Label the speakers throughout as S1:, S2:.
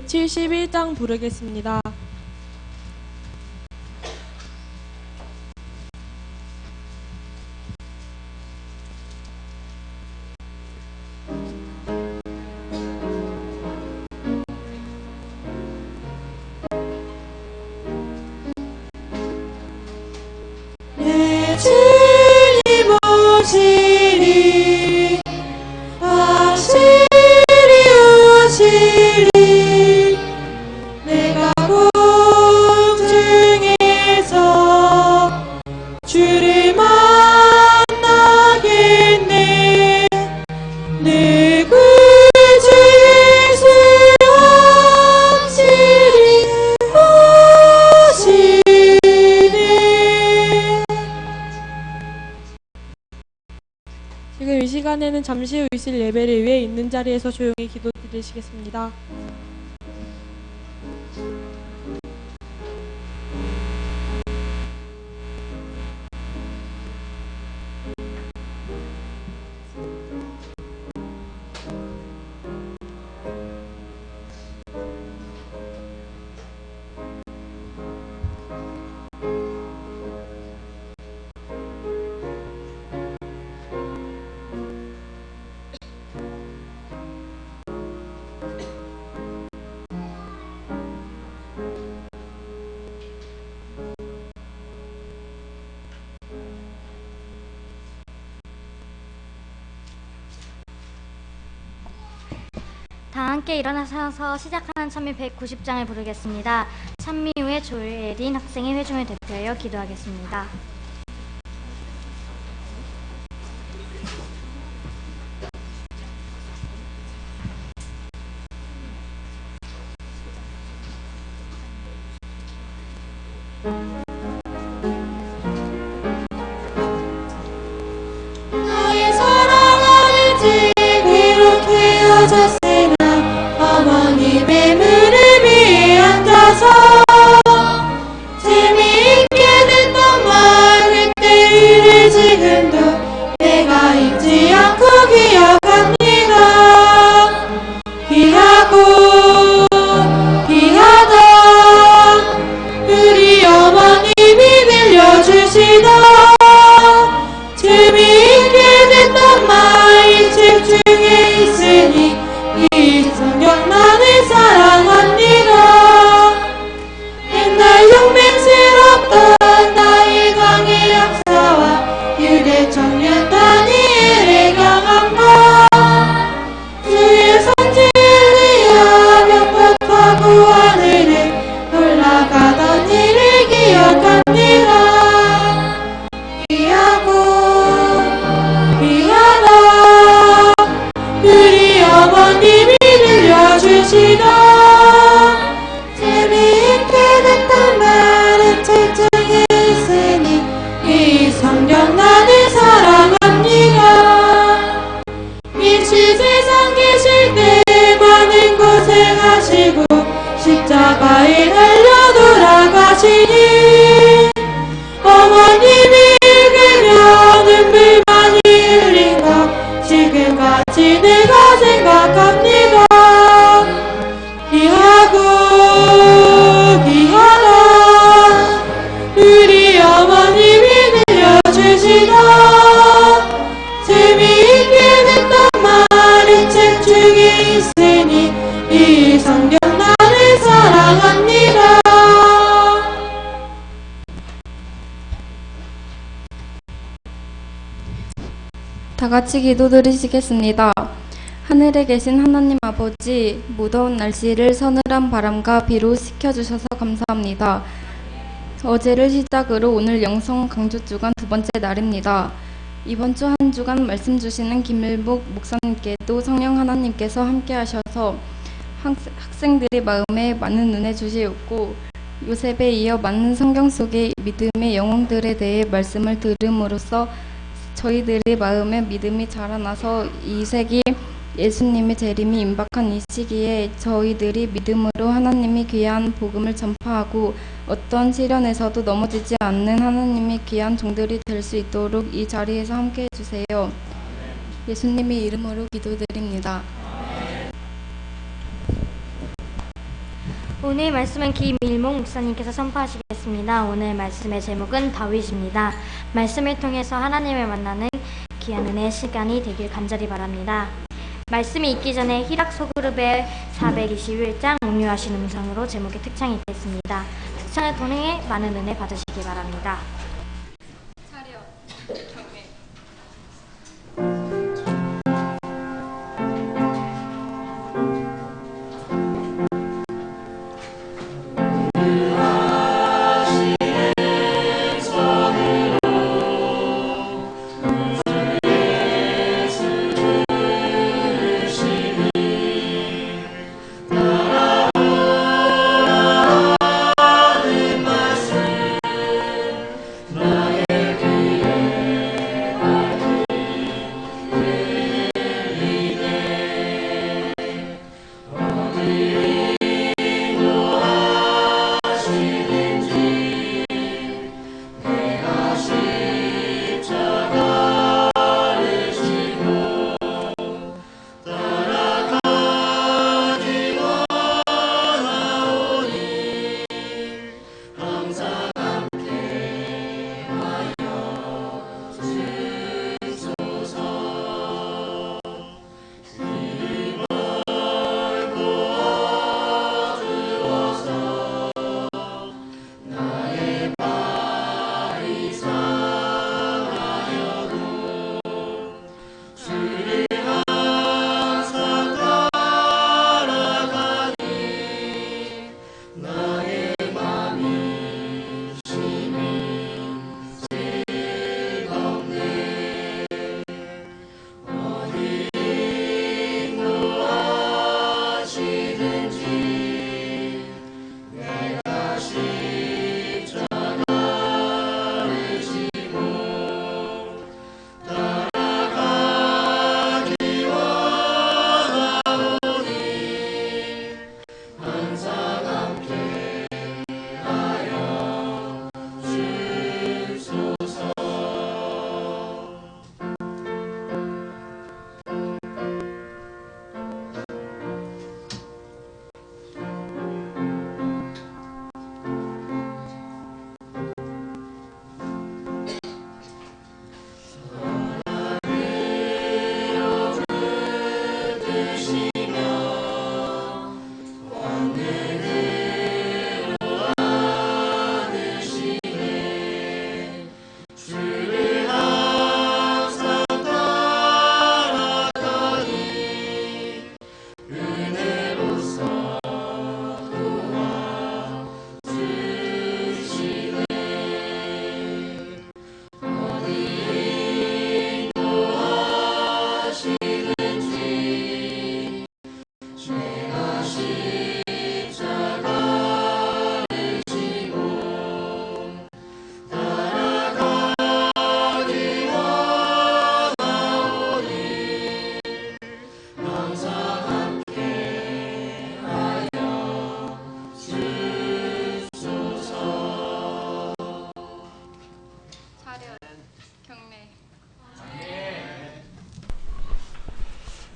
S1: 제71장 부르겠습니다.
S2: 내 주님 오시리, 확실히 오시리. 내가 공중에서 주를 만나겠네. 내 구주 예수 확실히 오시네.
S1: 지금 이 시간에는 잠시 후 있을 예배를 위해 있는 자리에서 조용히 기도 드리시겠습니다.
S3: 다 함께 일어나셔서 시작하는 찬미 190장을 부르겠습니다. 찬미 후에 조엘린 학생의 회중을 대표하여 기도하겠습니다.
S2: 나의 사랑하는 지 그렇게 헤어졌으나 어머님의 무릎 위에 앉아서 재미있게 듣던 말 그때를 지금도 내가 잊지 않고 기억합니다. 귀하고 귀하다 우리 어머님이 들려주시던 재미있게 듣던 말 이 책 중에 있으니 이 성경 나를 사랑합니다. 옛날 용맹스럽던 나의 강의 역사와 유대 청년 다니엘의 강한 것 주의 선지 엘리야 병법하고 하늘에 올라가던 일을 기억합니다. 귀하다 우리 어머님이 들려주시던 재미있게 듣던 말은 책 중에 있으니 이 성경 나를 사랑합니다. 이 세상 계실 때 많은 고생 하시고 십자가에 달려 돌아가시니 어머님이 읽으며 눈물 많이 흘린 것 지금까지 내가 생각합니다. 귀하고 귀하다 우리 어머님이 들려주시던 재미있게 듣던 말은 책 중에 있으니 이 성경 나를 사랑합니다.
S4: 다 같이 기도드리시겠습니다. 하늘에 계신 하나님 아버지, 무더운 날씨를 서늘한 바람과 비로 식혀주셔서 감사합니다. 어제를 시작으로 오늘 영성 강조 주간 두 번째 날입니다. 이번 주 한 주간 말씀 주시는 김일복 목사님께도 성령 하나님께서 함께 하셔서 학생들의 마음에 많은 은혜 주시옵고 요셉에 이어 많은 성경 속의 믿음의 영웅들에 대해 말씀을 들음으로써 저희들의 마음에 믿음이 자라나서 이 세기 예수님의 재림이 임박한 이 시기에 저희들이 믿음으로 하나님이 귀한 복음을 전파하고 어떤 시련에서도 넘어지지 않는 하나님의 귀한 종들이 될 수 있도록 이 자리에서 함께 해주세요. 예수님의 이름으로 기도드립니다.
S3: 오늘 말씀은 김일목 목사님께서 선포하시겠습니다. 오늘 말씀의 제목은 다윗입니다. 말씀을 통해서 하나님을 만나는 귀한 은혜의 시간이 되길 간절히 바랍니다. 말씀이 있기 전에 희락 소그룹의 421장 옥류하신 음성으로 제목의 특창이 있겠습니다. 특창을 통해 많은 은혜 받으시기 바랍니다.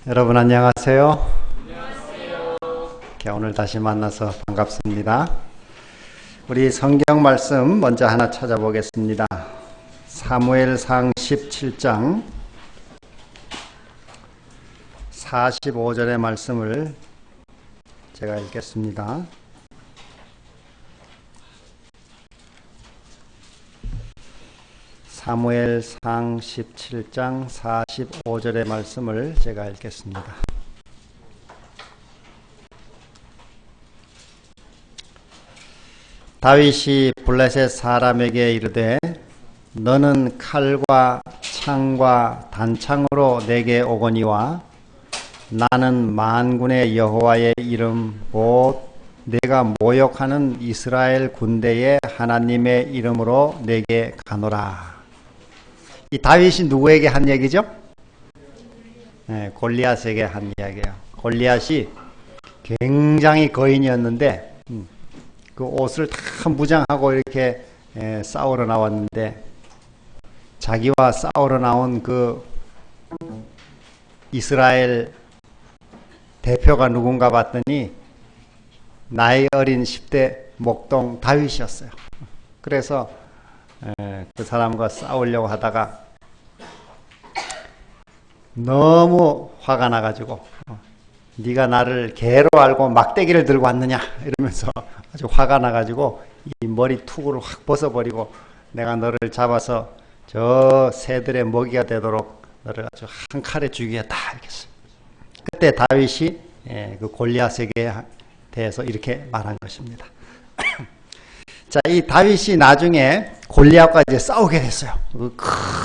S5: 여러분 안녕하세요. 오늘 다시 만나서 반갑습니다. 우리 성경 말씀 먼저 하나 찾아보겠습니다. 사무엘상 17장 45절의 말씀을 제가 읽겠습니다. 사무엘상 17장 45절의 말씀을 제가 읽겠습니다. 다윗이 블레셋 사람에게 이르되 너는 칼과 창과 단창으로 내게 오거니와 나는 만군의 여호와의 이름 곧 내가 모욕하는 이스라엘 군대의 하나님의 이름으로 내게 가노라. 이 다윗이 누구에게 한 얘기죠? 네, 골리앗에게 한 이야기예요. 골리앗이 굉장히 거인이었는데 그 옷을 다 무장하고 이렇게 싸우러 나왔는데 자기와 싸우러 나온 그 이스라엘 대표가 누군가 봤더니 나이 어린 10대 목동 다윗이었어요. 그래서 그 사람과 싸우려고 하다가 너무 화가 나가지고 네가 나를 개로 알고 막대기를 들고 왔느냐 이러면서 아주 화가 나가지고 이 머리 투구를 확 벗어버리고 내가 너를 잡아서 저 새들의 먹이가 되도록 너를 아주 한 칼에 죽이겠다 이렇게 했어요. 그때 다윗이 그 골리앗에게 대해서 이렇게 말한 것입니다. 자, 이 다윗이 나중에 골리앗과 이제 싸우게 됐어요. 그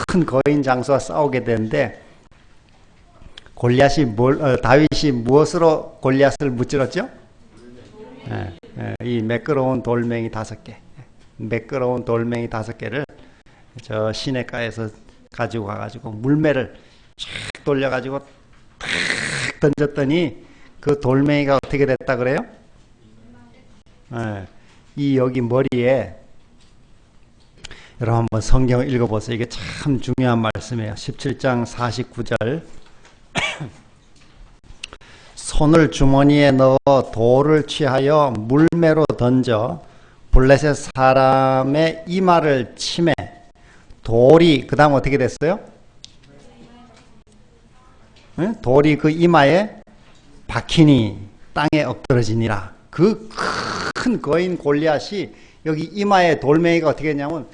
S5: 큰 거인 장수와 싸우게 되는데 다윗이 무엇으로 골리앗을 무찌렀죠? 이 매끄러운 돌멩이 5개, 매끄러운 돌멩이 5개를 저 시냇가에서 가지고 가가지고 물매를 쫙 돌려가지고 탁 던졌더니 그 돌멩이가 어떻게 됐다 그래요? 이 여기 머리에 여러분 한번 성경을 읽어보세요. 이게 참 중요한 말씀이에요. 17장 49절 손을 주머니에 넣어 돌을 취하여 물매로 던져 블레셋 사람의 이마를 치매 돌이 그 다음 어떻게 됐어요? 돌이 그 이마에 박히니 땅에 엎드러지니라. 그 큰 거인 골리앗이 여기 이마에 돌멩이가 어떻게 했냐면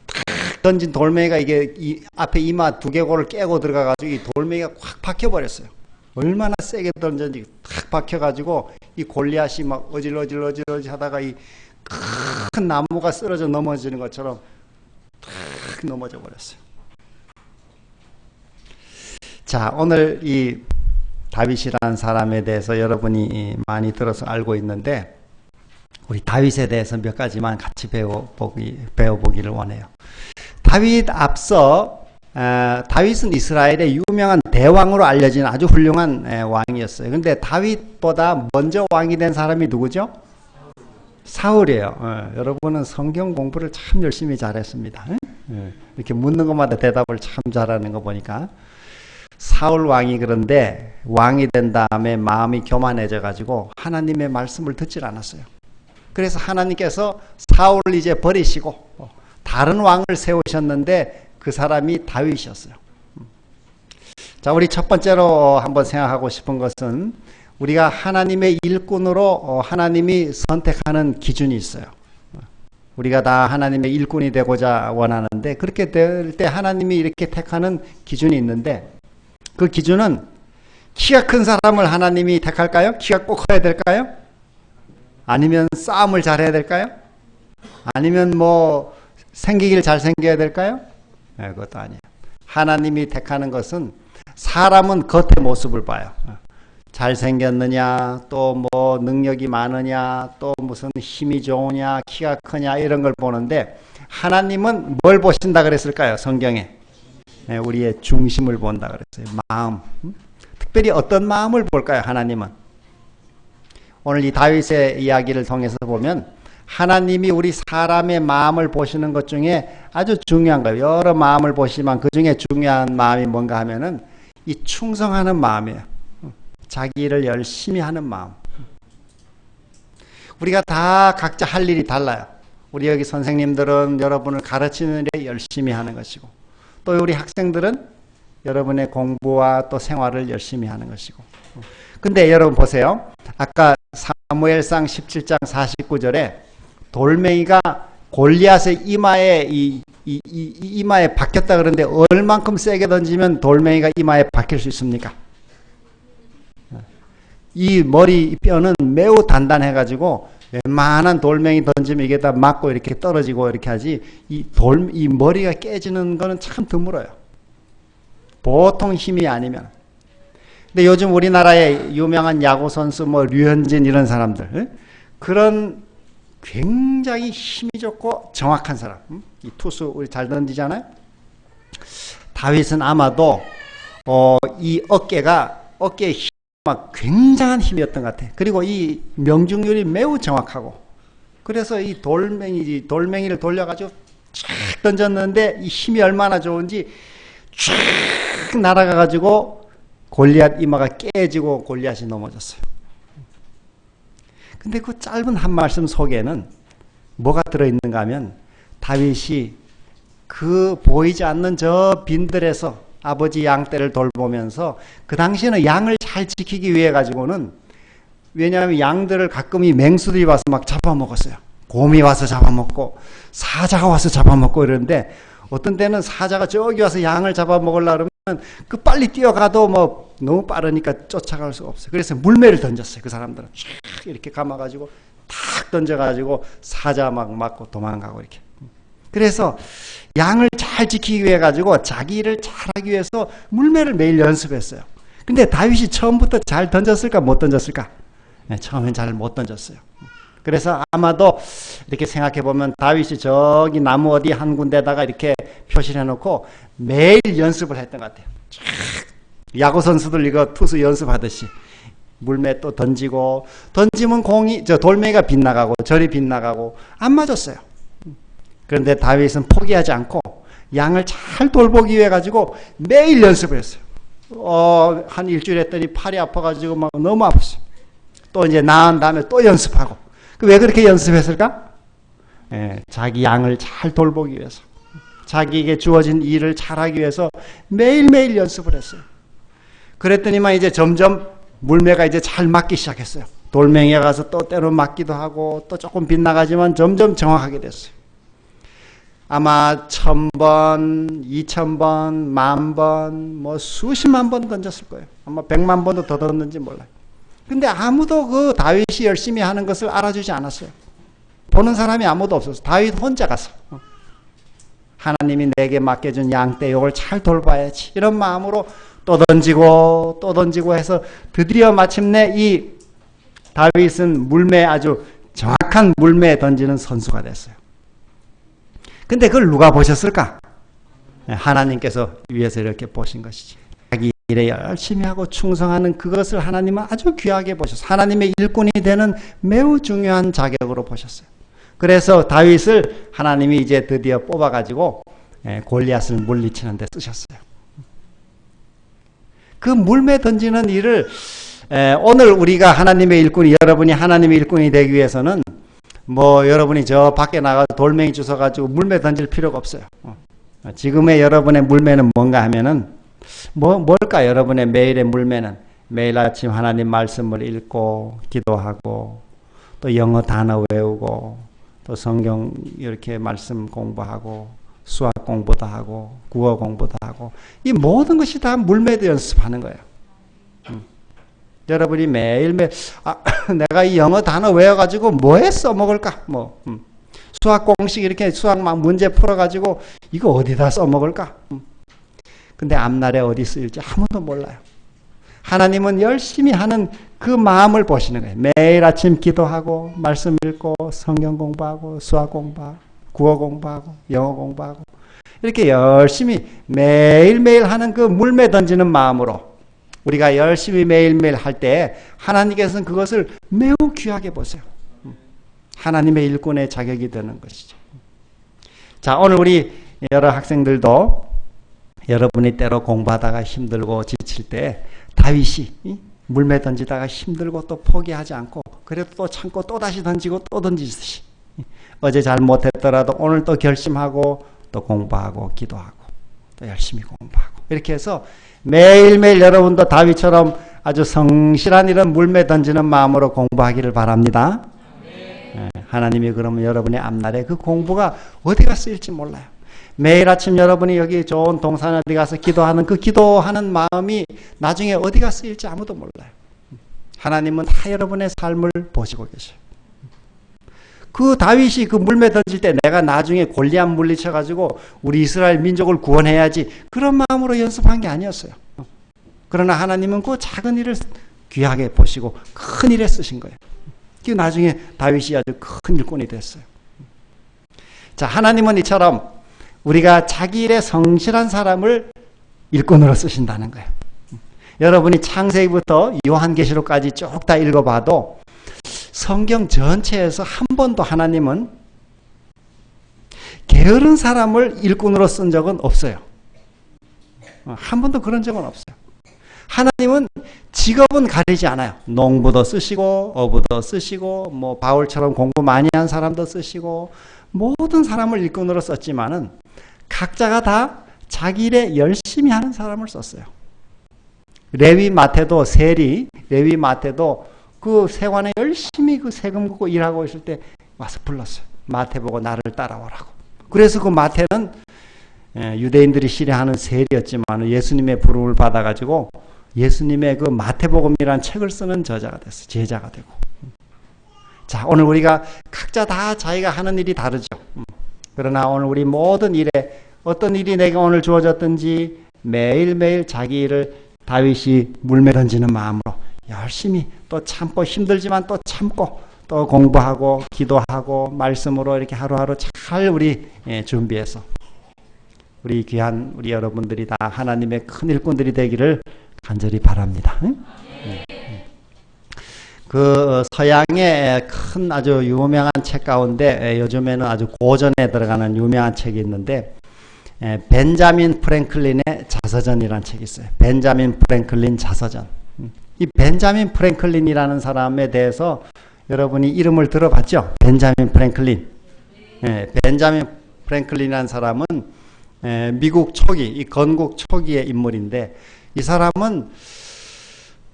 S5: 탁 던진 돌멩이가 이게 이 앞에 이마 두개골을 깨고 들어가가지고 이 돌멩이가 확 박혀버렸어요. 얼마나 세게 던졌는지 탁 박혀가지고 이 골리앗이 막 어질어질 하다가 이 큰 나무가 쓰러져 넘어지는 것처럼 탁 넘어져 버렸어요. 자, 오늘 이 다윗이라는 사람에 대해서 여러분이 많이 들어서 알고 있는데 우리 다윗에 대해서 몇 가지만 같이 배워보기를 원해요. 다윗은 이스라엘의 유명한 대왕으로 알려진 아주 훌륭한 왕이었어요. 그런데 다윗보다 먼저 왕이 된 사람이 누구죠? 사울이에요. 여러분은 성경 공부를 참 열심히 잘했습니다. 이렇게 묻는 것마다 대답을 참 잘하는 거 보니까 사울 왕이 그런데 왕이 된 다음에 마음이 교만해져 가지고 하나님의 말씀을 듣질 않았어요. 그래서 하나님께서 사울을 이제 버리시고 다른 왕을 세우셨는데 그 사람이 다윗이었어요. 자, 우리 첫 번째로 한번 생각하고 싶은 것은 우리가 하나님의 일꾼으로 하나님이 선택하는 기준이 있어요. 우리가 다 하나님의 일꾼이 되고자 원하는데 그렇게 될 때 하나님이 이렇게 택하는 기준이 있는데 그 기준은 키가 큰 사람을 하나님이 택할까요? 키가 꼭 커야 될까요? 아니면 싸움을 잘해야 될까요? 아니면 뭐 생기길 잘생겨야 될까요? 네, 그것도 아니에요. 하나님이 택하는 것은 사람은 겉의 모습을 봐요. 잘생겼느냐, 또 뭐 능력이 많으냐, 또 무슨 힘이 좋으냐, 키가 크냐 이런 걸 보는데 하나님은 뭘 보신다 그랬을까요? 성경에 네, 우리의 중심을 본다 그랬어요. 마음. 특별히 어떤 마음을 볼까요? 하나님은 오늘 이 다윗의 이야기를 통해서 보면 하나님이 우리 사람의 마음을 보시는 것 중에 아주 중요한 거예요. 여러 마음을 보시지만 그 중에 중요한 마음이 뭔가 하면은 이 충성하는 마음이에요. 자기 일을 열심히 하는 마음. 우리가 다 각자 할 일이 달라요. 우리 여기 선생님들은 여러분을 가르치는 일에 열심히 하는 것이고 또 우리 학생들은 여러분의 공부와 또 생활을 열심히 하는 것이고 근데 여러분 보세요. 아까 사무엘상 17장 49절에 돌멩이가 골리앗의 이마에 이마에 박혔다 그러는데 얼만큼 세게 던지면 돌멩이가 이마에 박힐 수 있습니까? 이 머리 뼈는 매우 단단해가지고 웬만한 돌멩이 던지면 이게 다 맞고 이렇게 떨어지고 이렇게 하지 이 머리가 깨지는 거는 참 드물어요. 보통 힘이 아니면. 근데 요즘 우리나라의 유명한 야구 선수 뭐 류현진 이런 사람들 그런 굉장히 힘이 좋고 정확한 사람 이 투수 우리 잘 던지잖아요. 다윗은 아마도 이 어깨에 힘 막 굉장한 힘이었던 것 같아. 그리고 이 명중률이 매우 정확하고 그래서 이 돌멩이를 돌려가지고 쫙 던졌는데 이 힘이 얼마나 좋은지 쫙 날아가가지고 골리앗 이마가 깨지고 골리앗이 넘어졌어요. 근데 그 짧은 한 말씀 속에는 뭐가 들어있는가 하면 다윗이 그 보이지 않는 저 빈들에서 아버지 양떼를 돌보면서 그 당시에는 양을 잘 지키기 위해 가지고는 왜냐하면 양들을 가끔 이 맹수들이 와서 막 잡아먹었어요. 곰이 와서 잡아먹고 사자가 와서 잡아먹고 이러는데 어떤 때는 사자가 저기 와서 양을 잡아먹으려고 그러면 그 빨리 뛰어가도 뭐 너무 빠르니까 쫓아갈 수가 없어요. 그래서 물매를 던졌어요. 그 사람들은 쫙 이렇게 감아가지고 탁 던져가지고 사자 막 맞고 도망가고 이렇게. 그래서 양을 잘 지키기 위해 가지고 자기 일을 잘하기 위해서 물매를 매일 연습했어요. 근데 다윗이 처음부터 잘 던졌을까 못 던졌을까? 네, 처음엔 잘 못 던졌어요. 그래서 아마도 이렇게 생각해 보면 다윗이 저기 나무 어디 한 군데다가 이렇게 표시를 해놓고 매일 연습을 했던 것 같아요. 야구 선수들 이거 투수 연습하듯이 물매 또 던지고 던지면 공이 저 돌멩이가 빗나가고 저리 빗나가고 안 맞았어요. 그런데 다윗은 포기하지 않고 양을 잘 돌보기 위해 가지고 매일 연습을 했어요. 한 일주일 했더니 팔이 아파가지고 막 너무 아팠어요. 또 이제 나은 다음에 또 연습하고. 왜 그렇게 연습했을까? 자기 양을 잘 돌보기 위해서, 자기에게 주어진 일을 잘하기 위해서 매일매일 연습을 했어요. 그랬더니만 이제 점점 물매가 이제 잘 맞기 시작했어요. 돌멩이에 가서 또 때로 맞기도 하고 또 조금 빗나가지만 점점 정확하게 됐어요. 아마 1000번, 2000번, 10,000번, 뭐 수십만 번 던졌을 거예요. 아마 100만 번도 더 던졌는지 몰라요. 근데 아무도 그 다윗이 열심히 하는 것을 알아주지 않았어요. 보는 사람이 아무도 없었어요. 다윗 혼자 가서 하나님이 내게 맡겨준 양떼 이걸 잘 돌봐야지 이런 마음으로 또 던지고 또 던지고 해서 드디어 마침내 이 다윗은 물매 아주 정확한 물매에 던지는 선수가 됐어요. 근데 그걸 누가 보셨을까? 하나님께서 위에서 이렇게 보신 것이지. 자기 일에 열심히 하고 충성하는 그것을 하나님은 아주 귀하게 보셨어요. 하나님의 일꾼이 되는 매우 중요한 자격으로 보셨어요. 그래서 다윗을 하나님이 이제 드디어 뽑아가지고 골리앗을 물리치는 데 쓰셨어요. 그 물매 던지는 일을 오늘 우리가 하나님의 일꾼이, 여러분이 하나님의 일꾼이 되기 위해서는 뭐 여러분이 저 밖에 나가서 돌멩이 주워가지고 물매 던질 필요가 없어요. 지금의 여러분의 물매는 뭔가 하면은 뭘까? 여러분의 매일의 물매는 매일 아침 하나님 말씀을 읽고 기도하고 또 영어 단어 외우고 또 성경 이렇게 말씀 공부하고 수학 공부도 하고 국어 공부도 하고 이 모든 것이 다 물매도 연습하는 거예요. 여러분이 매일매일 내가 이 영어 단어 외워가지고 뭐에 써먹을까? 수학 공식 이렇게 수학 막 문제 풀어가지고 이거 어디다 써먹을까? 근데 앞날에 어디 쓰일지 아무도 몰라요. 하나님은 열심히 하는 그 마음을 보시는 거예요. 매일 아침 기도하고 말씀 읽고 성경 공부하고 수학 공부하고 국어 공부하고 영어 공부하고 이렇게 열심히 매일매일 하는 그 물매 던지는 마음으로 우리가 열심히 매일매일 할 때 하나님께서는 그것을 매우 귀하게 보세요. 하나님의 일꾼의 자격이 되는 것이죠. 자, 오늘 우리 여러 학생들도 여러분이 때로 공부하다가 힘들고 지칠 때 다윗이 물매 던지다가 힘들고 또 포기하지 않고 그래도 또 참고 또 다시 던지고 또 던지듯이 어제 잘 못했더라도 오늘 또 결심하고 또 공부하고 기도하고 또 열심히 공부하고 이렇게 해서 매일매일 여러분도 다윗처럼 아주 성실한 이런 물매 던지는 마음으로 공부하기를 바랍니다. 하나님이 그러면 여러분의 앞날에 그 공부가 어디가 쓰일지 몰라요. 매일 아침 여러분이 여기 좋은 동산 어디 가서 기도하는 그 기도하는 마음이 나중에 어디가 쓰일지 아무도 몰라요. 하나님은 다 여러분의 삶을 보시고 계셔요. 그 다윗이 그 물매 던질 때 내가 나중에 골리앗 물리쳐가지고 우리 이스라엘 민족을 구원해야지 그런 마음으로 연습한 게 아니었어요. 그러나 하나님은 그 작은 일을 귀하게 보시고 큰 일에 쓰신 거예요. 그 나중에 다윗이 아주 큰 일꾼이 됐어요. 자, 하나님은 이처럼 우리가 자기 일에 성실한 사람을 일꾼으로 쓰신다는 거예요. 여러분이 창세기부터 요한계시록까지 쭉 다 읽어봐도 성경 전체에서 한 번도 하나님은 게으른 사람을 일꾼으로 쓴 적은 없어요. 한 번도 그런 적은 없어요. 하나님은 직업은 가리지 않아요. 농부도 쓰시고 어부도 쓰시고 뭐 바울처럼 공부 많이 한 사람도 쓰시고 모든 사람을 일꾼으로 썼지만은 각자가 다 자기 일에 열심히 하는 사람을 썼어요. 레위 마태도 세리, 레위 마태도 그 세관에 열심히 그 세금 걷고 일하고 있을 때 와서 불렀어요. 마태 보고 나를 따라오라고. 그래서 그 마태는 유대인들이 싫어하는 세리였지만 예수님의 부름을 받아가지고 예수님의 그 마태복음이라는 책을 쓰는 저자가 됐어요. 제자가 되고. 자, 오늘 우리가 각자 다 자기가 하는 일이 다르죠. 그러나 오늘 우리 모든 일에 어떤 일이 내게 오늘 주어졌든지 매일매일 자기 일을 다윗이 물매 던지는 마음으로 열심히 또 참고 힘들지만 또 참고 또 공부하고 기도하고 말씀으로 이렇게 하루하루 잘 우리 준비해서 우리 귀한 우리 여러분들이 다 하나님의 큰 일꾼들이 되기를 간절히 바랍니다. 그 서양의 큰 아주 유명한 책 가운데 요즘에는 아주 고전에 들어가는 유명한 책이 있는데 벤자민 프랭클린의 자서전이라는 책이 있어요. 벤자민 프랭클린 자서전. 이 벤자민 프랭클린이라는 사람에 대해서 여러분이 이름을 들어봤죠? 벤자민 프랭클린. 벤자민 프랭클린이라는 사람은 미국 초기, 이 건국 초기의 인물인데 이 사람은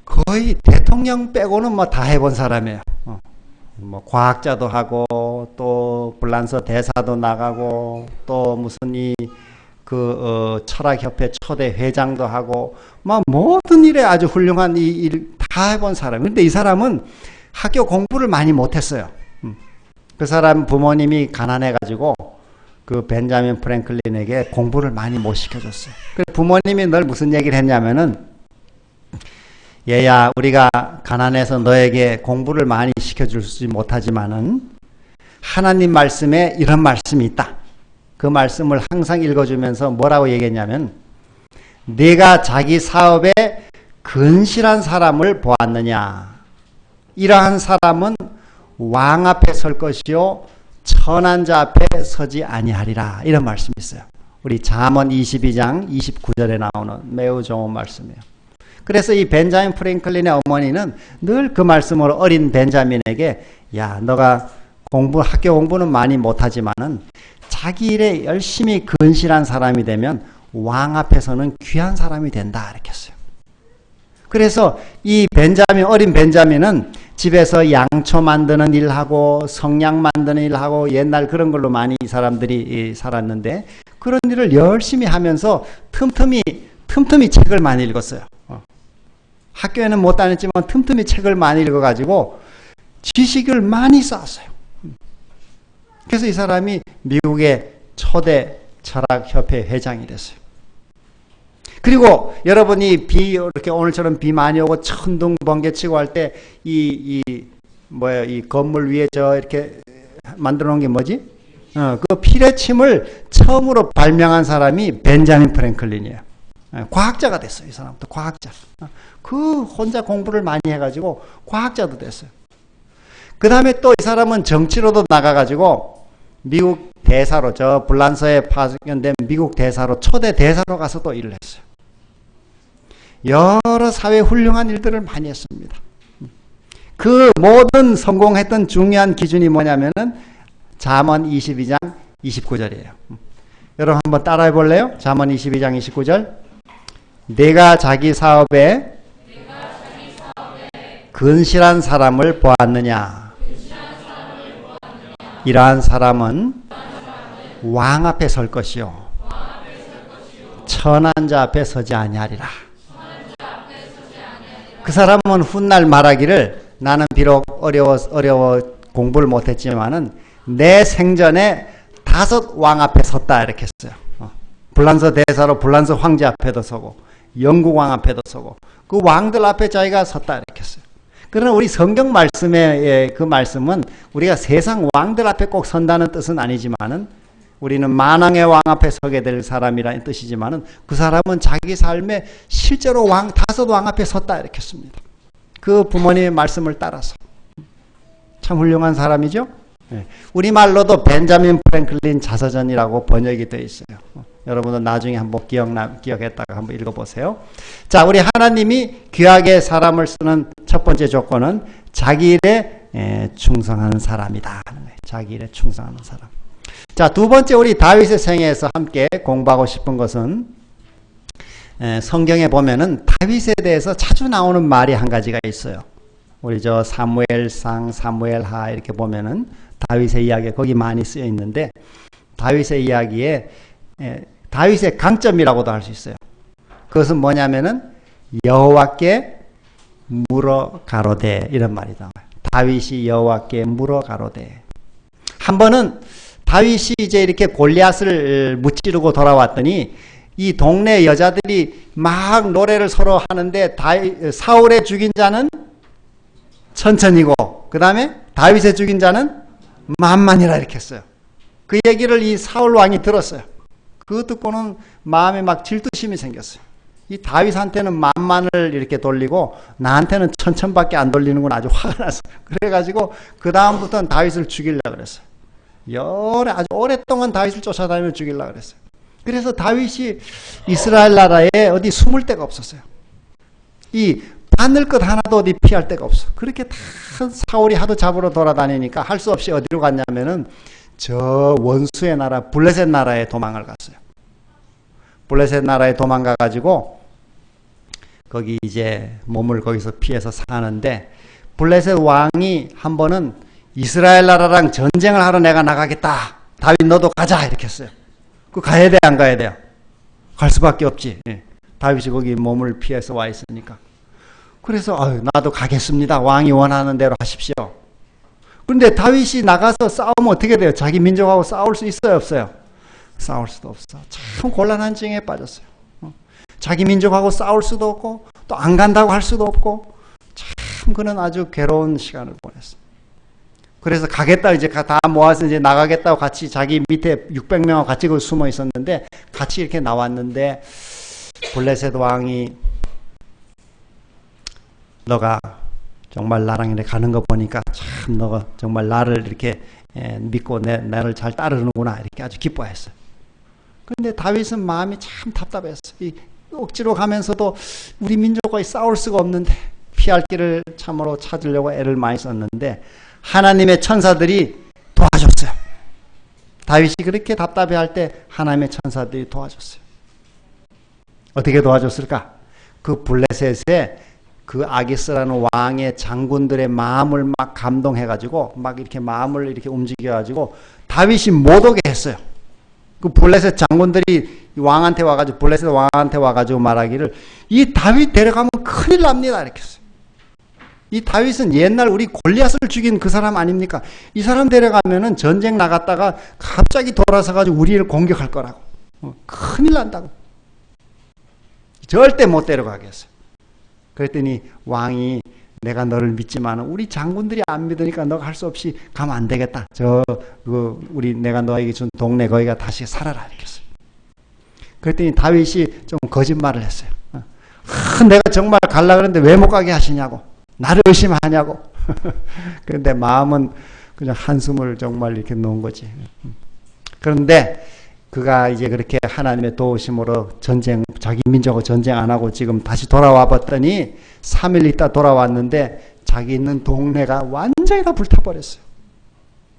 S5: 거의 대통령 빼고는 뭐 다 해본 사람이에요. 뭐 과학자도 하고 또 불란서 대사도 나가고 또 무슨 철학협회 초대 회장도 하고 뭐 모든 일에 아주 훌륭한 이 일 다 해본 사람. 근데 이 사람은 학교 공부를 많이 못했어요. 그 사람 부모님이 가난해가지고 그 벤자민 프랭클린에게 공부를 많이 못 시켜줬어요. 그래서 부모님이 늘 무슨 얘기를 했냐면은 얘야 우리가 가난해서 너에게 공부를 많이 시켜주지 못하지만은 하나님 말씀에 이런 말씀이 있다. 그 말씀을 항상 읽어주면서 뭐라고 얘기했냐면 네가 자기 사업에 근실한 사람을 보았느냐. 이러한 사람은 왕 앞에 설 것이요 천한 자 앞에 서지 아니하리라. 이런 말씀이 있어요. 우리 잠언 22장 29절에 나오는 매우 좋은 말씀이에요. 그래서 이 벤자민 프랭클린의 어머니는 늘 그 말씀으로 어린 벤자민에게 야 너가 학교 공부는 많이 못하지만은 자기 일에 열심히 근실한 사람이 되면 왕 앞에서는 귀한 사람이 된다 이렇게 했어요. 그래서 이 어린 벤자민은 집에서 양초 만드는 일하고 성냥 만드는 일하고 옛날 그런 걸로 많이 이 사람들이 살았는데 그런 일을 열심히 하면서 틈틈이 책을 많이 읽었어요. 학교에는 못 다녔지만 틈틈이 책을 많이 읽어가지고 지식을 많이 쌓았어요. 그래서 이 사람이 미국의 초대 철학협회 회장이 됐어요. 그리고 여러분이 이렇게 오늘처럼 비 많이 오고 천둥 번개 치고 할 때 이 건물 위에 이렇게 만들어 놓은 게 뭐지? 그 피레침을 처음으로 발명한 사람이 벤자민 프랭클린이에요. 과학자가 됐어요. 이 사람도 과학자. 그 혼자 공부를 많이 해가지고 과학자도 됐어요. 그 다음에 또 이 사람은 정치로도 나가가지고 미국 대사로 불란서에 파견된 미국 대사로 초대 대사로 가서 또 일을 했어요. 여러 사회 훌륭한 일들을 많이 했습니다. 그 모든 성공했던 중요한 기준이 뭐냐면은 잠언 22장 29절이에요. 여러분 한번 따라해 볼래요? 잠언 22장 29절. 내가 자기 사업에 근실한 사람을 보았느냐. 이러한 사람은 왕 앞에 설 것이요 천한 자 앞에 서지 아니하리라. 그 사람은 훗날 말하기를 나는 비록 어려워 공부를 못했지만은 내 생전에 5 왕 앞에 섰다 이렇게 했어요. 불란서 대사로 불란서 황제 앞에도 서고 영국 왕 앞에도 서고 그 왕들 앞에 자기가 섰다 이렇게 했어요. 그러나 우리 성경 말씀의 그 말씀은 우리가 세상 왕들 앞에 꼭 선다는 뜻은 아니지만은 우리는 만왕의 왕 앞에 서게 될 사람이라는 뜻이지만은 그 사람은 자기 삶에 실제로 5 왕 앞에 섰다 이렇게 했습니다. 그 부모님의 말씀을 따라서. 참 훌륭한 사람이죠. 우리말로도 벤자민 프랭클린 자서전이라고 번역이 되어 있어요. 여러분은 나중에 한번 기억했다가 한번 읽어보세요. 자, 우리 하나님이 귀하게 사람을 쓰는 첫 번째 조건은 자기 일에 충성하는 사람이다. 자기 일에 충성하는 사람. 자, 두 번째 우리 다윗의 생애에서 함께 공부하고 싶은 것은 성경에 보면은 다윗에 대해서 자주 나오는 말이 한 가지가 있어요. 우리 저 사무엘상, 사무엘하 이렇게 보면은 다윗의 이야기 거기 많이 쓰여 있는데 다윗의 이야기에 다윗의 강점이라고도 할 수 있어요. 그것은 뭐냐면은 여호와께 물어 가로되 이런 말이 나와요. 다윗이 여호와께 물어 가로되. 한 번은 다윗이 이제 이렇게 골리앗을 무찌르고 돌아왔더니 이 동네 여자들이 막 노래를 서로 하는데 사울의 죽인 자는 천천히고 그 다음에 다윗의 죽인 자는 만만이라 이렇게 했어요. 그 얘기를 이 사울 왕이 들었어요. 그거 듣고는 마음에 막 질투심이 생겼어요. 이 다윗한테는 만만을 이렇게 돌리고 나한테는 천천밖에 안 돌리는군 아주 화가 났어요. 그래가지고 그 다음부터는 다윗을 죽이려고 그랬어요. 아주 오랫동안 다윗을 쫓아다니며 죽이려고 그랬어요. 그래서 다윗이 이스라엘 나라에 어디 숨을 데가 없었어요. 이 바늘 것 하나도 어디 피할 데가 없어. 그렇게 다 사울이 하도 잡으러 돌아다니니까 할 수 없이 어디로 갔냐면은 저 원수의 나라 블레셋 나라에 도망을 갔어요. 블레셋 나라에 도망가 가지고 거기 이제 몸을 거기서 피해서 사는데 블레셋 왕이 한 번은 이스라엘 나라랑 전쟁을 하러 내가 나가겠다. 다윗 너도 가자 이렇게 했어요. 그 가야 돼 안 가야 돼요? 갈 수밖에 없지. 다윗이 거기 몸을 피해서 와 있으니까. 그래서 나도 가겠습니다. 왕이 원하는 대로 하십시오. 그런데 다윗이 나가서 싸우면 어떻게 돼요? 자기 민족하고 싸울 수 있어요 없어요? 싸울 수도 없어. 참 곤란한 징에 빠졌어요. 자기 민족하고 싸울 수도 없고 또 안 간다고 할 수도 없고 참 그는 아주 괴로운 시간을 보냈어요. 그래서 가겠다 이제 다 모아서 이제 나가겠다고 같이 자기 밑에 600명하고 같이 숨어 있었는데 같이 이렇게 나왔는데 블레셋 왕이 너가 정말 나랑 이렇게 가는 거 보니까 참 너가 정말 나를 이렇게 믿고 나를 잘 따르는구나 이렇게 아주 기뻐했어요. 그런데 다윗은 마음이 참 답답했어요. 억지로 가면서도 우리 민족과 싸울 수가 없는데 피할 길을 참으로 찾으려고 애를 많이 썼는데 하나님의 천사들이 도와줬어요. 다윗이 그렇게 답답해할 때 하나님의 천사들이 도와줬어요. 어떻게 도와줬을까? 그 블레셋의 그 아기스라는 왕의 장군들의 마음을 막 감동해가지고 막 이렇게 마음을 이렇게 움직여가지고 다윗이 못 오게 했어요. 그 블레셋 장군들이 왕한테 와가지고 블레셋 왕한테 와가지고 말하기를 이 다윗 데려가면 큰일 납니다 이렇게 했어요. 이 다윗은 옛날 우리 골리앗을 죽인 그 사람 아닙니까? 이 사람 데려가면은 전쟁 나갔다가 갑자기 돌아서가지고 우리를 공격할 거라고. 큰일 난다고. 절대 못 데려가겠어요. 그랬더니 왕이 내가 너를 믿지만 우리 장군들이 안 믿으니까 너가 할 수 없이 가면 안 되겠다. 우리 내가 너에게 준 동네 거기가 다시 살아라 이렇게 했어요. 그랬더니 다윗이 좀 거짓말을 했어요. 내가 정말 가려고 그랬는데 왜 못 가게 하시냐고. 나를 의심하냐고. 그런데 마음은 그냥 한숨을 정말 이렇게 놓은 거지. 그런데 그가 이제 그렇게 하나님의 도우심으로 자기 민족하고 전쟁 안 하고 지금 다시 돌아와 봤더니 3일 있다 돌아왔는데 자기 있는 동네가 완전히 다 불타버렸어요.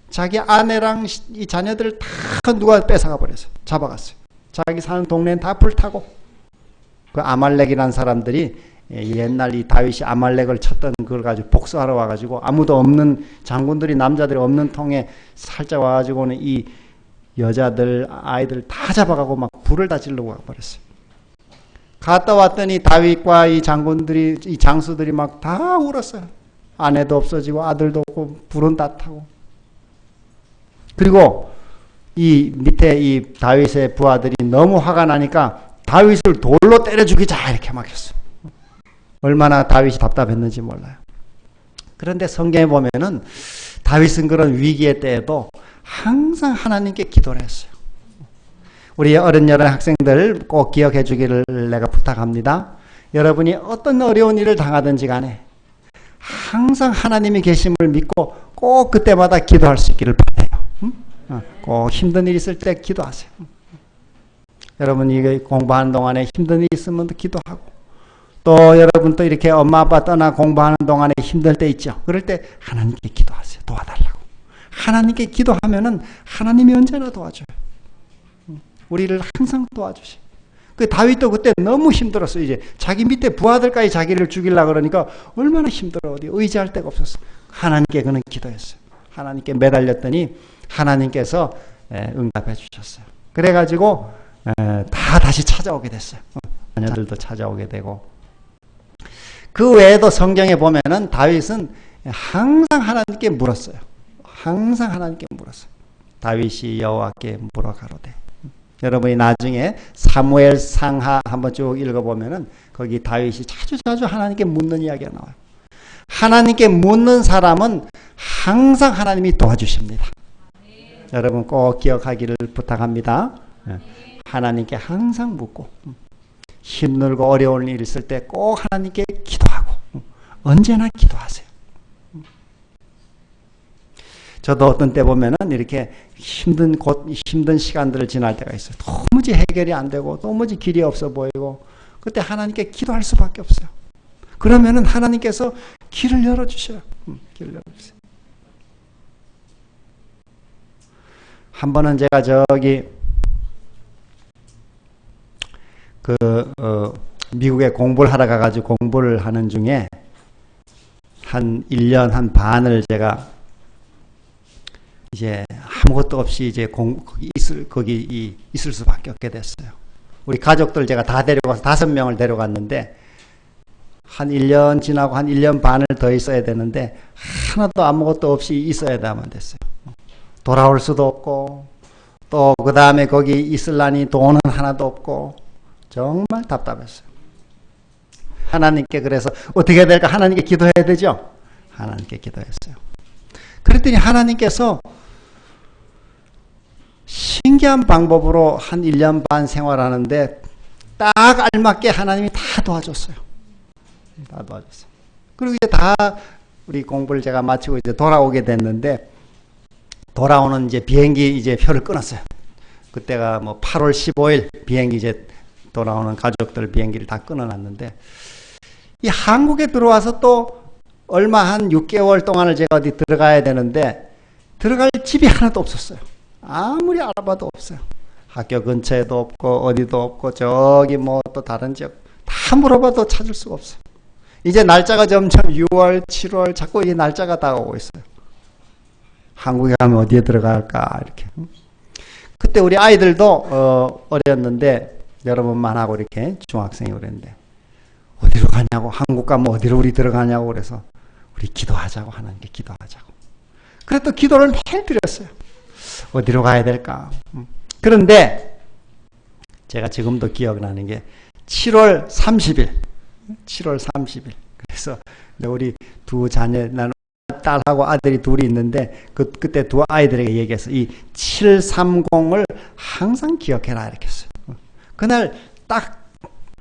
S5: 자기 아내랑 이 자녀들 다 누가 뺏어가 버렸어요. 잡아갔어요. 자기 사는 동네는 다 불타고 그 아말렉이라는 사람들이 옛날 이 다윗이 아말렉을 쳤던 그걸 가지고 복수하러 와가지고 아무도 없는 장군들이 남자들이 없는 통에 살짝 와가지고는 이 여자들 아이들 다 잡아가고 막 불을 다 질러고 가버렸어요. 갔다 왔더니 다윗과 이 장군들이 이 장수들이 막 다 울었어요. 아내도 없어지고 아들도 없고 불은 다 타고. 그리고 이 밑에 이 다윗의 부하들이 너무 화가 나니까 다윗을 돌로 때려 죽이자 이렇게 막 했어요. 얼마나 다윗이 답답했는지 몰라요. 그런데 성경에 보면은 다윗은 그런 위기의 때에도 항상 하나님께 기도를 했어요. 우리 어린 학생들 꼭 기억해 주기를 내가 부탁합니다. 여러분이 어떤 어려운 일을 당하든지 간에 항상 하나님이 계심을 믿고 꼭 그때마다 기도할 수 있기를 바라요. 꼭 힘든 일 있을 때 기도하세요. 여러분 이게 공부하는 동안에 힘든 일이 있으면 기도하고, 또 여러분 또 이렇게 엄마 아빠 떠나 공부하는 동안에 힘들 때 있죠. 그럴 때 하나님께 기도하세요. 도와달라고. 하나님께 기도하면은 하나님이 언제나 도와줘요. 우리를 항상 도와주셔. 그 다윗도 그때 너무 힘들었어. 이제 자기 밑에 부하들까지 자기를 죽이려고 그러니까 얼마나 힘들어. 어디 의지할 데가 없었어. 하나님께 그는 기도했어요. 하나님께 매달렸더니 하나님께서 응답해 주셨어요. 그래가지고 다 다시 찾아오게 됐어요. 자녀들도 찾아오게 되고. 그 외에도 성경에 보면은 다윗은 항상 하나님께 물었어요. 항상 하나님께 물었어요. 다윗이 여호와께 물어가로되. 여러분이 나중에 사무엘 상하 한번 쭉 읽어보면은 거기 다윗이 자주 하나님께 묻는 이야기가 나와요. 하나님께 묻는 사람은 항상 하나님이 도와주십니다. 여러분 꼭 기억하기를 부탁합니다. 하나님께 항상 묻고, 힘들고 어려운 일 있을 때 꼭 하나님께 기도하고, 언제나 기도하세요. 저도 어떤 때 보면은 이렇게 힘든 시간들을 지날 때가 있어요. 도무지 해결이 안 되고 도무지 길이 없어 보이고, 그때 하나님께 기도할 수밖에 없어요. 그러면은 하나님께서 길을 열어주셔요. 길을 열어주세요. 한 번은 제가 저기 미국에 공부를 하러 가가지고 공부를 하는 중에 한 1년 한 반을 제가 이제 아무것도 없이 이제 거기 있을 수밖에 없게 됐어요. 우리 가족들 제가 다 데려가서 5명을 데려갔는데, 한 1년 지나고 한 1년 반을 더 있어야 되는데 하나도 아무것도 없이 있어야만 됐어요. 돌아올 수도 없고, 또 그 다음에 거기 있으려니 돈은 하나도 없고, 정말 답답했어요. 하나님께 그래서 어떻게 해야 될까? 하나님께 기도해야 되죠? 하나님께 기도했어요. 그랬더니 하나님께서 신기한 방법으로 한 1년 반 생활하는데 딱 알맞게 하나님이 다 도와줬어요. 다 도와줬어요. 그리고 이제 다 우리 공부를 제가 마치고 이제 돌아오게 됐는데, 돌아오는 이제 비행기 이제 표를 끊었어요. 그때가 뭐 8월 15일 비행기 이제 돌아오는 가족들 비행기를 다 끊어놨는데, 이 한국에 들어와서 또 얼마 한 6개월 동안을 제가 어디 들어가야 되는데 들어갈 집이 하나도 없었어요. 아무리 알아봐도 없어요. 학교 근처에도 없고 어디도 없고 저기 뭐 또 다른 지역 다 물어봐도 찾을 수가 없어요. 이제 날짜가 점점 6월, 7월 자꾸 이 날짜가 다가오고 있어요. 한국에 가면 어디에 들어갈까 이렇게. 그때 우리 아이들도 어렸는데 여러분만 하고 이렇게 중학생이 그랬는데 어디로 가냐고, 한국 가면 어디로 우리 들어가냐고 그래서 우리 기도하자고, 하나님께 기도하자고. 그래 또 기도를 매일 드렸어요. 어디로 가야 될까. 그런데 제가 지금도 기억나는 게 7월 30일 그래서 우리 두 자녀, 나는 딸하고 아들이 둘이 있는데 그때 두 아이들에게 얘기해서 이 730을 항상 기억해라 이렇게 했어요. 그날 딱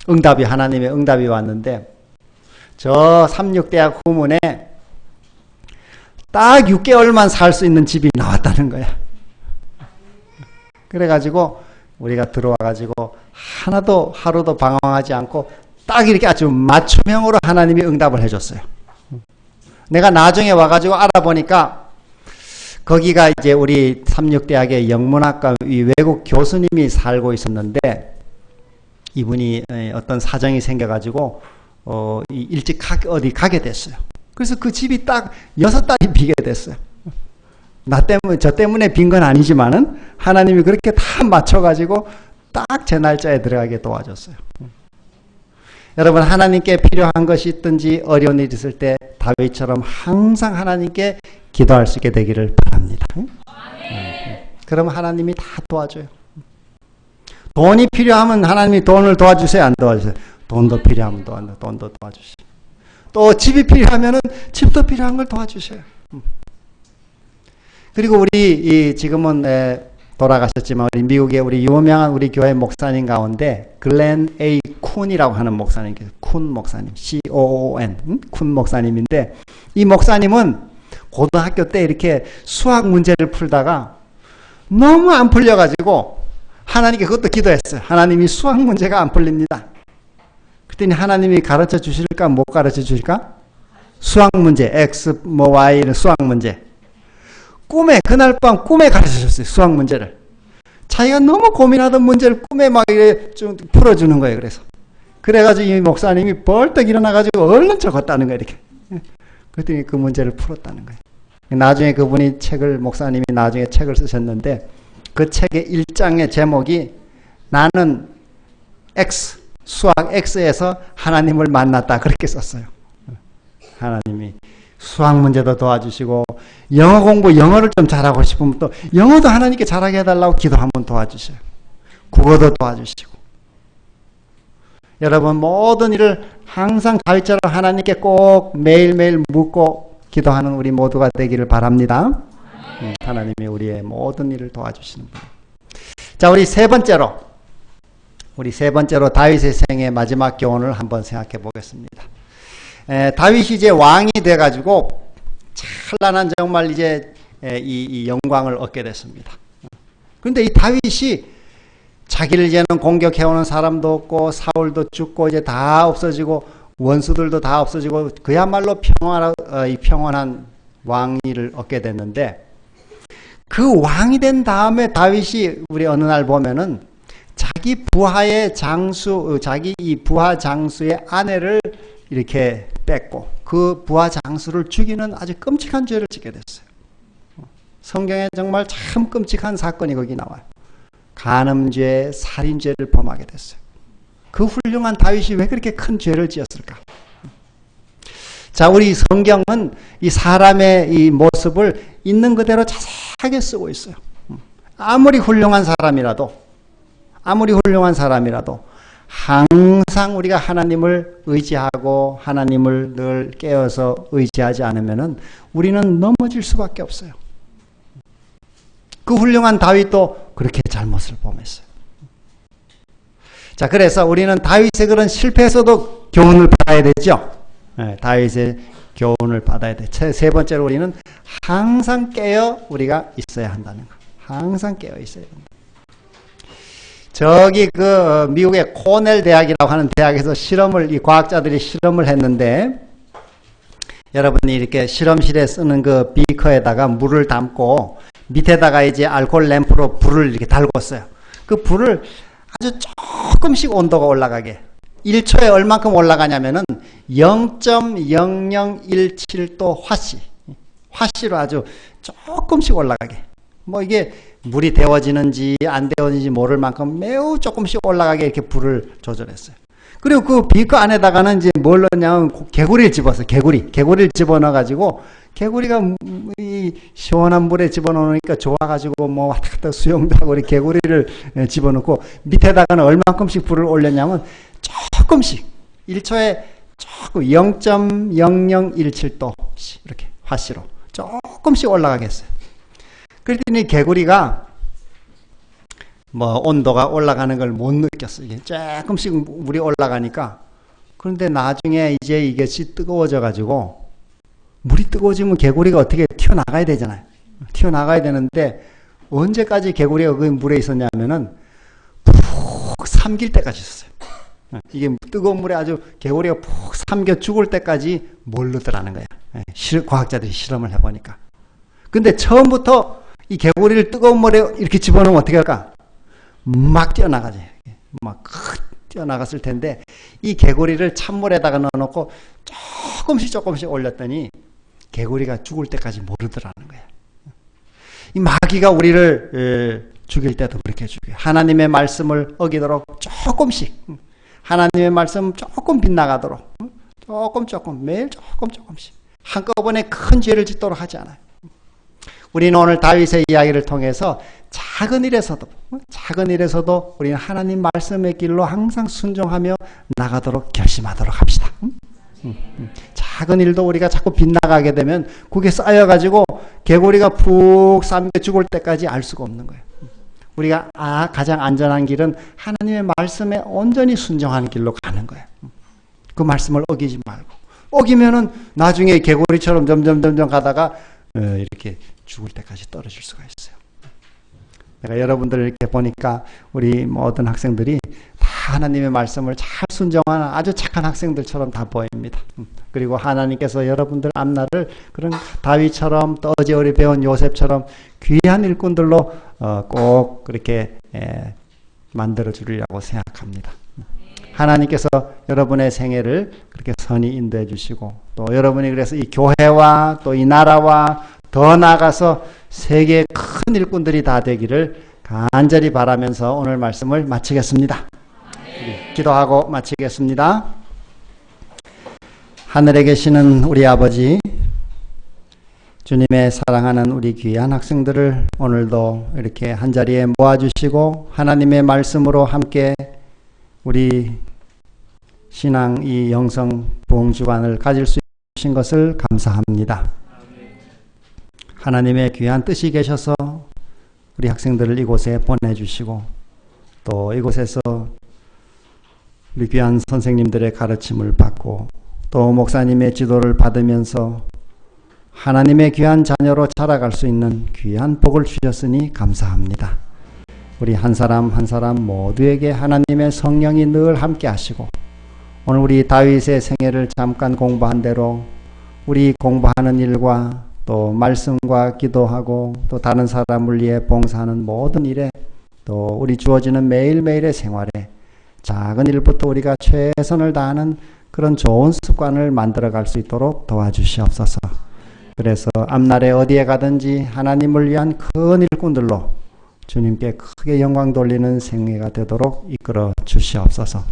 S5: 하나님의 응답이 왔는데, 저 삼육대학 후문에 딱 6개월만 살 수 있는 집이 나왔다는 거야. 그래가지고 우리가 들어와가지고 하루도 방황하지 않고 딱 이렇게 아주 맞춤형으로 하나님이 응답을 해줬어요. 내가 나중에 와가지고 알아보니까 거기가 이제 우리 삼육대학의 영문학과 외국 교수님이 살고 있었는데, 이분이 어떤 사정이 생겨가지고 일찍 어디 가게 됐어요. 그래서 그 집이 딱 6달이 비게 됐어요. 저 때문에 빈 건 아니지만은 하나님이 그렇게 다 맞춰가지고 딱 제 날짜에 들어가게 도와줬어요. 여러분, 하나님께 필요한 것이 있든지 어려운 일이 있을 때 다윗처럼 항상 하나님께 기도할 수 있게 되기를 바랍니다. 그럼 하나님이 다 도와줘요. 돈이 필요하면 하나님이 돈을 도와주세요, 안 도와주세요? 돈도 필요하면 돈도 도와주시고, 또 집이 필요하면 집도 필요한 걸 도와주셔요. 그리고 우리 지금은 돌아가셨지만 우리 미국의 우리 유명한 우리 교회 목사님 가운데 글렌 A. 쿤이라고 하는 목사님께서, 쿤 목사님, C-O-O-N, 쿤 목사님인데, 이 목사님은 고등학교 때 이렇게 수학 문제를 풀다가 너무 안 풀려가지고 하나님께 그것도 기도했어요. 하나님이 수학 문제가 안 풀립니다. 그랬더니 하나님이 가르쳐 주실까 못 가르쳐 주실까? 수학 문제, X 뭐 Y는 수학 문제. 꿈에 그날 밤 꿈에 가르쳐 줬어요. 수학 문제를. 자기가 너무 고민하던 문제를 꿈에 막 이렇게 좀 풀어주는 거예요. 그래가지고 이 목사님이 벌떡 일어나가지고 얼른 적었다는 거예요. 이렇게. 그랬더니 그 문제를 풀었다는 거예요. 나중에 그분이 목사님이 나중에 책을 쓰셨는데 그 책의 1장의 제목이 나는 X, 수학 X에서 하나님을 만났다. 그렇게 썼어요. 하나님이 수학 문제도 도와주시고 영어 공부, 영어를 좀 잘하고 싶으면 또 영어도 하나님께 잘하게 해달라고 기도하면 도와주셔요. 국어도 도와주시고. 여러분 모든 일을 항상 다윗처럼 하나님께 꼭 매일매일 묻고 기도하는 우리 모두가 되기를 바랍니다. 하나님이 우리의 모든 일을 도와주시는 분. 자, 우리 세 번째로 다윗의 생의 마지막 교훈을 한번 생각해 보겠습니다. 다윗이 이제 왕이 돼가지고 찬란한 정말 이제 이 영광을 얻게 됐습니다. 그런데 이 다윗이 자기를 이제는 공격해오는 사람도 없고 사울도 죽고 이제 다 없어지고 원수들도 다 없어지고 그야말로 평온한 왕위를 얻게 됐는데 그 왕이 된 다음에 다윗이 우리 어느 날 보면은 자기 이 부하 장수의 아내를 이렇게 뺏고 그 부하 장수를 죽이는 아주 끔찍한 죄를 짓게 됐어요. 성경에 정말 참 끔찍한 사건이 거기 나와요. 간음죄, 살인죄를 범하게 됐어요. 그 훌륭한 다윗이 왜 그렇게 큰 죄를 지었을까? 자, 우리 성경은 이 사람의 이 모습을 있는 그대로 자세하게 쓰고 있어요. 아무리 훌륭한 사람이라도 항상 우리가 하나님을 의지하고 하나님을 늘 깨어서 의지하지 않으면은 우리는 넘어질 수밖에 없어요. 그 훌륭한 다윗도 그렇게 잘못을 범했어요. 자, 그래서 우리는 다윗의 그런 실패에서도 교훈을 받아야 되죠. 네, 다윗의 교훈을 받아야 돼. 세 번째로 우리는 항상 깨어 우리가 있어야 한다는 거. 항상 깨어 있어야 된다. 저기 그 미국의 코넬 대학이라고 하는 대학에서 이 과학자들이 실험을 했는데 여러분이 이렇게 실험실에 쓰는 그 비커에다가 물을 담고 밑에다가 이제 알코올 램프로 불을 이렇게 달궜어요. 그 불을 아주 조금씩 온도가 올라가게 1초에 얼만큼 올라가냐면은 0.0017도 화씨로 아주 조금씩 올라가게. 뭐 이게 물이 데워지는지 안 데워지는지 모를 만큼 매우 조금씩 올라가게 이렇게 불을 조절했어요. 그리고 그 비커 안에다가는 이제 뭘 넣냐면 개구리를 집어서 개구리를 집어넣어가지고 개구리가 이 시원한 물에 집어넣으니까 좋아가지고 뭐 왔다 갔다 수영도 하고 개구리를 집어넣고 밑에다가는 얼만큼씩 불을 올렸냐면 조금씩 1초에 조금 0.0017도 이렇게 화씨로 조금씩 올라가게 했어요. 그랬더니 개구리가 뭐 온도가 올라가는 걸 못 느꼈어요. 이게 조금씩 물이 올라가니까. 그런데 나중에 이제 이것이 뜨거워져 가지고 물이 뜨거워지면 개구리가 어떻게 튀어나가야 되잖아요. 튀어나가야 되는데 언제까지 개구리가 그 물에 있었냐면은 푹 삼킬 때까지 있었어요. 이게 뜨거운 물에 아주 개구리가 푹 삼겨 죽을 때까지 모르더라는 거예요. 과학자들이 실험을 해보니까. 근데 처음부터 이 개구리를 뜨거운 물에 이렇게 집어넣으면 어떻게 할까? 막 뛰어나가지. 막 뛰어나갔을 텐데 이 개구리를 찬물에다가 넣어놓고 조금씩 올렸더니 개구리가 죽을 때까지 모르더라는 거예요. 이 마귀가 우리를 죽일 때도 그렇게 죽여요. 하나님의 말씀을 어기도록 조금씩 하나님의 말씀 조금 빗나가도록 조금 매일 조금씩 한꺼번에 큰 죄를 짓도록 하지 않아요. 우리는 오늘 다윗의 이야기를 통해서 작은 일에서도 우리는 하나님 말씀의 길로 항상 순종하며 나가도록 결심하도록 합시다. 작은 일도 우리가 자꾸 빗나가게 되면 그게 쌓여가지고 개구리가 푹 삼겨 죽을 때까지 알 수가 없는 거예요. 우리가 가장 안전한 길은 하나님의 말씀에 온전히 순종하는 길로 가는 거예요. 그 말씀을 어기지 말고. 어기면은 나중에 개구리처럼 점점 가다가 이렇게 죽을 때까지 떨어질 수가 있어요. 내가 여러분들을 이렇게 보니까 우리 모든 학생들이 다 하나님의 말씀을 잘 순종하는 아주 착한 학생들처럼 다 보입니다. 그리고 하나님께서 여러분들 앞날을 그런 다윗처럼 또 어제 우리 배운 요셉처럼 귀한 일꾼들로 꼭 그렇게 만들어 주리라고 생각합니다. 하나님께서 여러분의 생애를 그렇게 선히 인도해 주시고 또 여러분이 그래서 이 교회와 또 이 나라와 더 나아가서 세계의 큰 일꾼들이 다 되기를 간절히 바라면서 오늘 말씀을 마치겠습니다. 기도하고 마치겠습니다. 하늘에 계시는 우리 아버지, 주님의 사랑하는 우리 귀한 학생들을 오늘도 이렇게 한자리에 모아주시고 하나님의 말씀으로 함께 우리 신앙 이 영성 부흥주간을 가질 수 있으신 것을 감사합니다. 하나님의 귀한 뜻이 계셔서 우리 학생들을 이곳에 보내주시고 또 이곳에서 우리 귀한 선생님들의 가르침을 받고 또 목사님의 지도를 받으면서 하나님의 귀한 자녀로 자라갈 수 있는 귀한 복을 주셨으니 감사합니다. 우리 한 사람 한 사람 모두에게 하나님의 성령이 늘 함께 하시고 오늘 우리 다윗의 생애를 잠깐 공부한 대로 우리 공부하는 일과 또 말씀과 기도하고 또 다른 사람을 위해 봉사하는 모든 일에 또 우리 주어지는 매일매일의 생활에 작은 일부터 우리가 최선을 다하는 그런 좋은 습관을 만들어갈 수 있도록 도와주시옵소서. 그래서 앞날에 어디에 가든지 하나님을 위한 큰 일꾼들로 주님께 크게 영광 돌리는 생애가 되도록 이끌어 주시옵소서.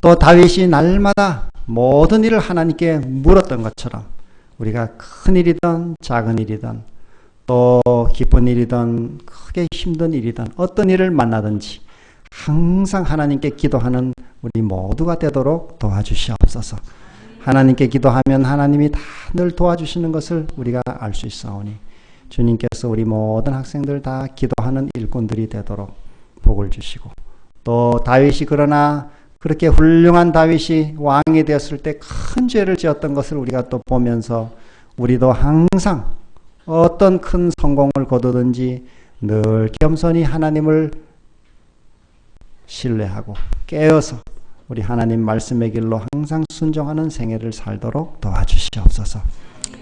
S5: 또 다윗이 날마다 모든 일을 하나님께 물었던 것처럼 우리가 큰 일이든 작은 일이든 또 기쁜 일이든 크게 힘든 일이든 어떤 일을 만나든지 항상 하나님께 기도하는 우리 모두가 되도록 도와주시옵소서. 하나님께 기도하면 하나님이 다 늘 도와주시는 것을 우리가 알 수 있사오니 주님께서 우리 모든 학생들 다 기도하는 일꾼들이 되도록 복을 주시고 또 다윗이 그러나 그렇게 훌륭한 다윗이 왕이 되었을 때 큰 죄를 지었던 것을 우리가 또 보면서 우리도 항상 어떤 큰 성공을 거두든지 늘 겸손히 하나님을 신뢰하고 깨어서 우리 하나님 말씀의 길로 항상 순종하는 생애를 살도록 도와주시옵소서.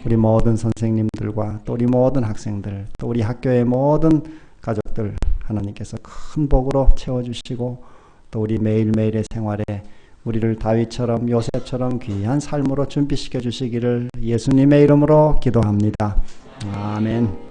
S5: 우리 모든 선생님들과 또 우리 모든 학생들 또 우리 학교의 모든 가족들 하나님께서 큰 복으로 채워주시고 또 우리 매일매일의 생활에 우리를 다윗처럼 요셉처럼 귀한 삶으로 준비시켜 주시기를 예수님의 이름으로 기도합니다. 아멘.